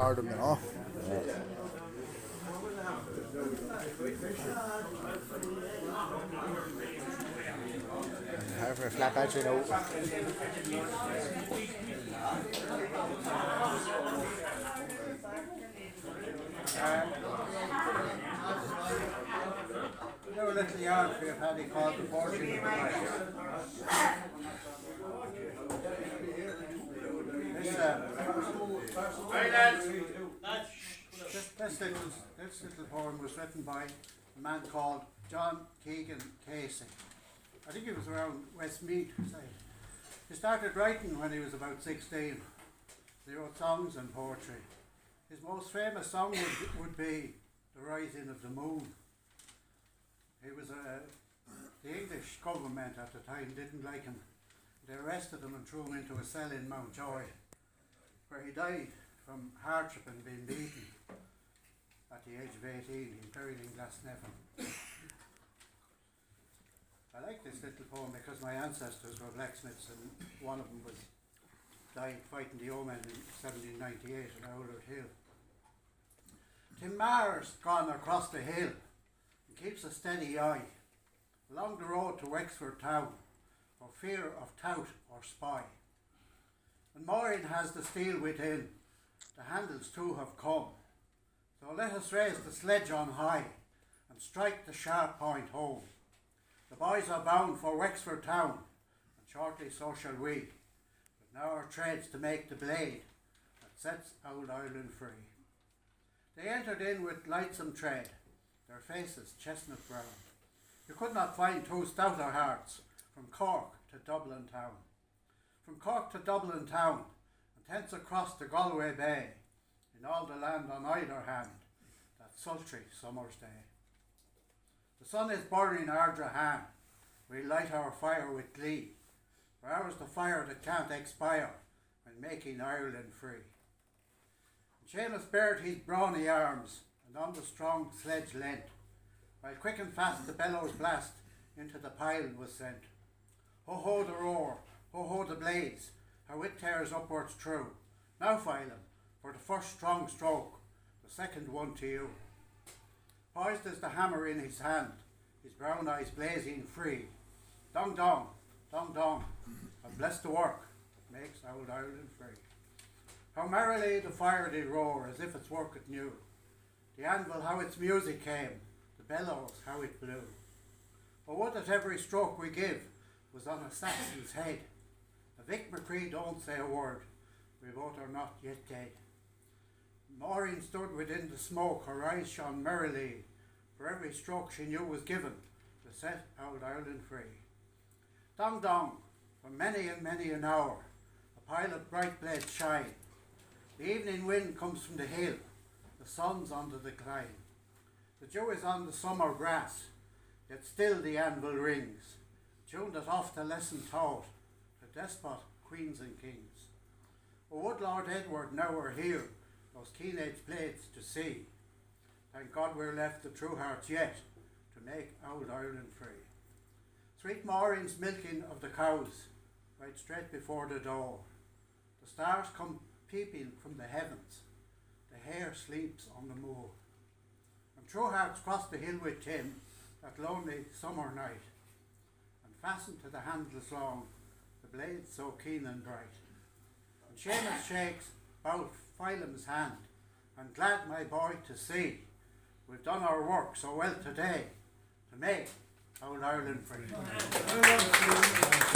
for them, you know. Have a flat battery now. You know a little yard for your paddy called the Forging Of The Pikes. This little poem was written by a man called John Keegan Casey. I think he was around Westmeath. He started writing when he was about 16. He wrote songs and poetry. His most famous song would be The Rising of the Moon. He was the English government at the time didn't like him. They arrested him and threw him into a cell in Mountjoy, where he died from hardship and being beaten at the age of 18. He's buried in Glasnevin. I like this little poem because my ancestors were blacksmiths, and one of them died fighting the Omen in 1798 at Owler Hill. Tim Maher's gone across the hill and keeps a steady eye along the road to Wexford town for fear of tout or spy. And Maureen has the steel within, the handles too have come. So let us raise the sledge on high and strike the sharp point home. The boys are bound for Wexford town, and shortly so shall we. But now our treads to make the blade that sets old Ireland free. They entered in with lightsome tread, their faces chestnut brown. You could not find two stouter hearts from Cork to Dublin town. From Cork to Dublin town, and thence across to Galway Bay, in all the land on either hand, that sultry summer's day. The sun is burning Ardrahan, we light our fire with glee, for ours the fire that can't expire, when making Ireland free. And Seamus bared his brawny arms, and on the strong sledge leant, while quick and fast the bellows blast into the pile was sent. Ho ho the roar, ho ho the blaze, how it tears upwards true. Now Phelan, for the first strong stroke, the second one to you. Poised as the hammer in his hand, his brown eyes blazing free. Dong dong, dong dong, and bless the work, makes old Ireland free. How merrily the fire did roar, as if its work it knew. The anvil how its music came, the bellows how it blew. Oh, would that every stroke we give was on a Saxon's head. A Vic McCree don't say a word, we both are not yet dead. Maureen stood within the smoke, her eyes shone merrily, for every stroke she knew was given to set old Ireland free. Dong dong, for many and many an hour, a pile of bright blades shine. The evening wind comes from the hill, the sun's on the decline. The dew is on the summer grass, yet still the anvil rings, tune that oft a lesson taught to despot queens and kings. O would Lord Edward now were here, those keen-edged blades to see. Thank God we're left the true hearts yet to make old Ireland free. Sweet Maureen's milking of the cows, right straight before the door. The stars come peeping from the heavens, the hare sleeps on the moor. And true hearts cross the hill with Tim that lonely summer night, and fastened to the handles long, the blades so keen and bright. And Seamus shakes bout Phelan's hand, and glad my boy to see we've done our work so well today to make old Ireland free. Thank you.